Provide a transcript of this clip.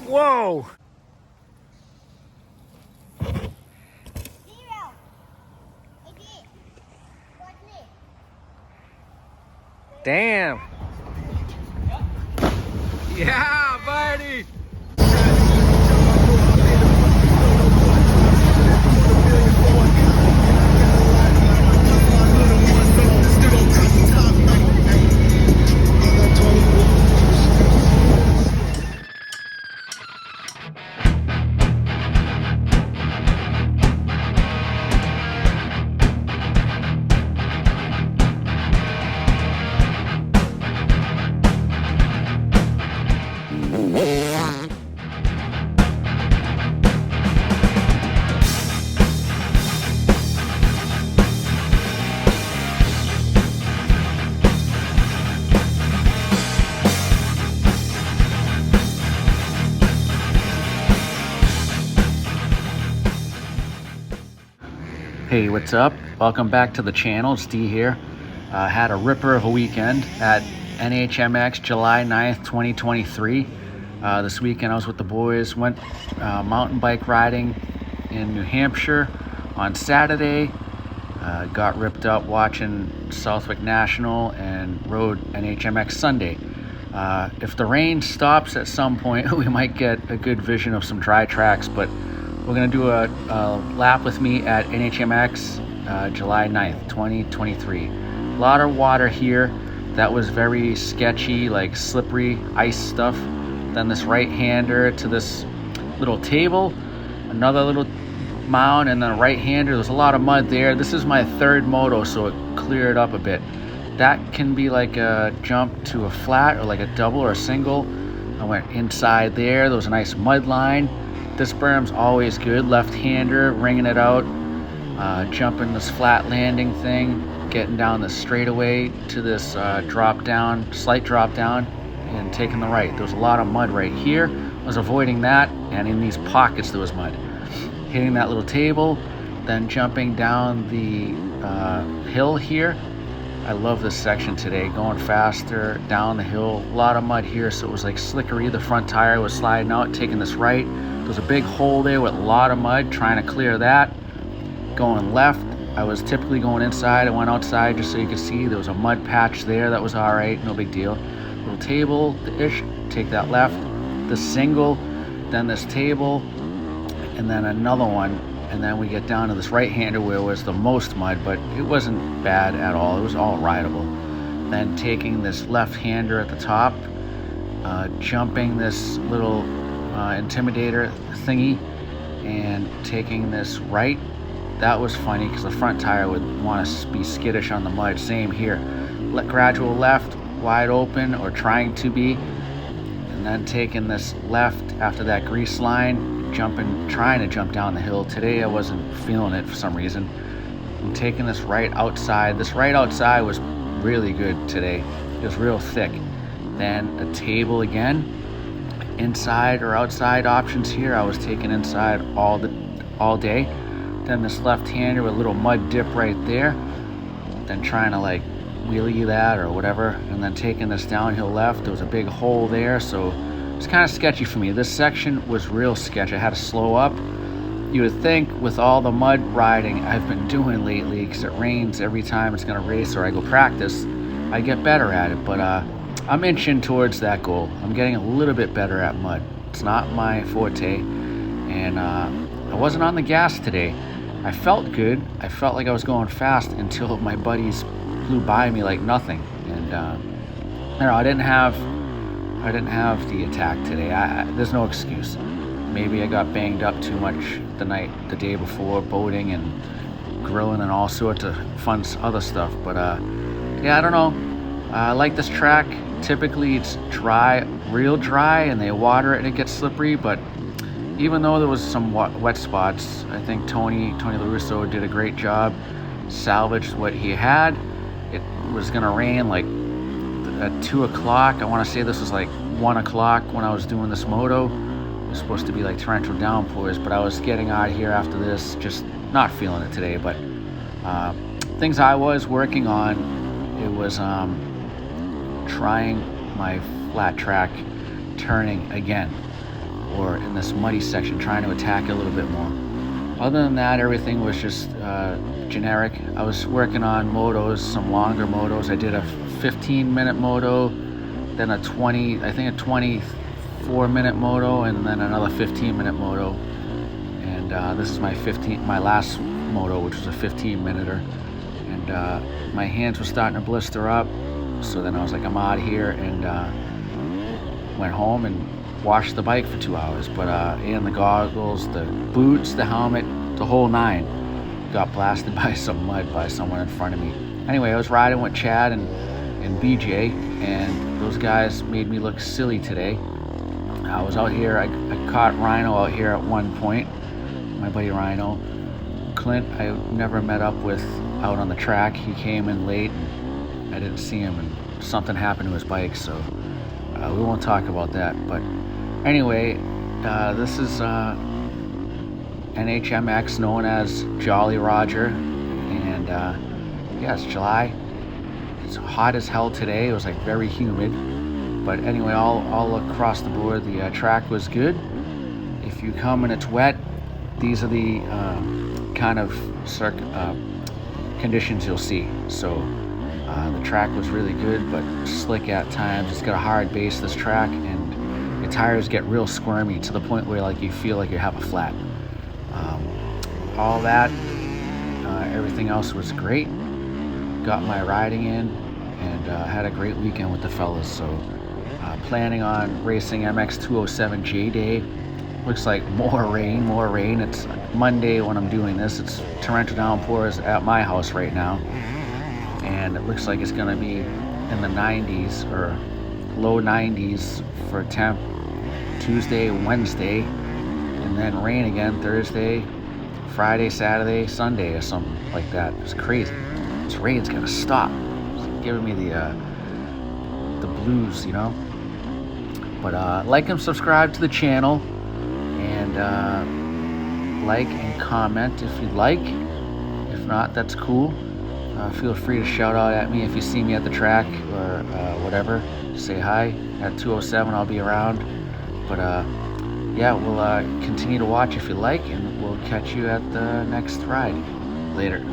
Whoa. Damn. Yeah, buddy. Hey, what's up? Welcome back to the channel. It's D here. Had a ripper of a weekend at NHMX July 9th, 2023. This weekend I was with the boys, went mountain bike riding in New Hampshire on Saturday. Got ripped up watching Southwick National and rode NHMX Sunday. If the rain stops at some point, we might get a good vision of some dry tracks, but we're going to do a lap with me at NHMX July 9th, 2023. A lot of water here. That was very sketchy, like slippery ice stuff. Then this right-hander to this little table, another little mound, and then a right-hander. There's a lot of mud there. This is my third moto, so it cleared up a bit. That can be like a jump to a flat or like a double or a single. I went inside there. There was a nice mud line. This berm's always good. Left-hander, ringing it out, jumping this flat landing thing, getting down the straightaway to this drop down, slight drop down, and taking the right. There was a lot of mud right here. I was avoiding that, and in these pockets there was mud. Hitting that little table, then jumping down the hill here. I love this section today, going faster down the hill. A lot of mud here, so it was like slickery. The front tire was sliding out, taking this right. There's a big hole there with a lot of mud, trying to clear that. Going left, I was typically going inside. I went outside just so you could see. There was a mud patch there. That was all right, no big deal. Little table, the ish, take that left. The single, then this table, and then another one. And then we get down to this right-hander where was the most mud, but it wasn't bad at all. It was all rideable. Then taking this left-hander at the top, jumping this little intimidator thingy, and taking this right. That was funny because the front tire would want to be skittish on the mud. Same here. Gradual left, wide open, or trying to be. And then taking this left after that grease line, trying to jump down the hill. Today I wasn't feeling it for some reason. I'm taking this right outside. This right outside was really good today. It was real thick. Then a table again. Inside or outside options here. I was taking inside all day. Then this left-hander with a little mud dip right there. Then trying to like wheelie that or whatever. And then taking this downhill left. There was a big hole there, so it's kind of sketchy for me. This section was real sketchy. I had to slow up. You would think with all the mud riding I've been doing lately, because it rains every time it's going to race or I go practice, I get better at it. But I'm inching towards that goal. I'm getting a little bit better at mud. It's not my forte. And I wasn't on the gas today. I felt good. I felt like I was going fast until my buddies flew by me like nothing. And I didn't have the attack today. There's no excuse. Maybe I got banged up too much the day before, boating and grilling and all sorts of fun other stuff. But yeah, I don't know. I like this track. Typically it's dry, real dry, and they water it and it gets slippery. But even though there was some wet spots, I think Tony LaRusso did a great job, salvaged what he had. It was gonna rain like at 2 o'clock. I want to say this was like 1 o'clock when I was doing this moto. It was supposed to be like torrential downpours, but I was getting out of here after this, just not feeling it today. But things I was working on, it was trying my flat track turning again. or in this muddy section, trying to attack it a little bit more. Other than that, everything was just generic. I was working on motos, some longer motos. I did a 15-minute moto, then a 24-minute moto, and then another 15-minute moto. And this is my last moto, which was a 15-minuter. And my hands were starting to blister up, so then I was like, I'm out of here, and went home and washed the bike for 2 hours. But and the goggles, the boots, the helmet, the whole nine, got blasted by some mud by someone in front of me. Anyway, I was riding with Chad and BJ, and those guys made me look silly today. I was out here, I caught Rhino out here at one point, my buddy Rhino. Clint, I never met up with out on the track. He came in late, and I didn't see him, and something happened to his bike, so we won't talk about that. But anyway, this is NHMX, known as Jolly Roger, and yeah, it's July. It's hot as hell today. It was like very humid, but anyway, all across the board, the track was good. If you come and it's wet, these are the kind of conditions you'll see. So the track was really good, but slick at times. It's got a hard base, this track, and your tires get real squirmy to the point where like you feel like you have a flat. All that, everything else was great. Got my riding in, and had a great weekend with the fellas. So planning on racing MX 207 J Day. Looks like more rain. It's Monday when I'm doing this. It's torrential downpours at my house right now, and it looks like it's gonna be in the 90s or low 90s for temp Tuesday, Wednesday, and then rain again Thursday, Friday, Saturday, Sunday, or something like that. It's crazy. This rain's gonna stop. It's giving me the blues, you know. But like and subscribe to the channel, and like and comment if you'd like. If not, that's cool. Feel free to shout out at me if you see me at the track or whatever. Say hi. At 207, I'll be around. But yeah, we'll continue to watch if you like, and we'll catch you at the next ride. Later.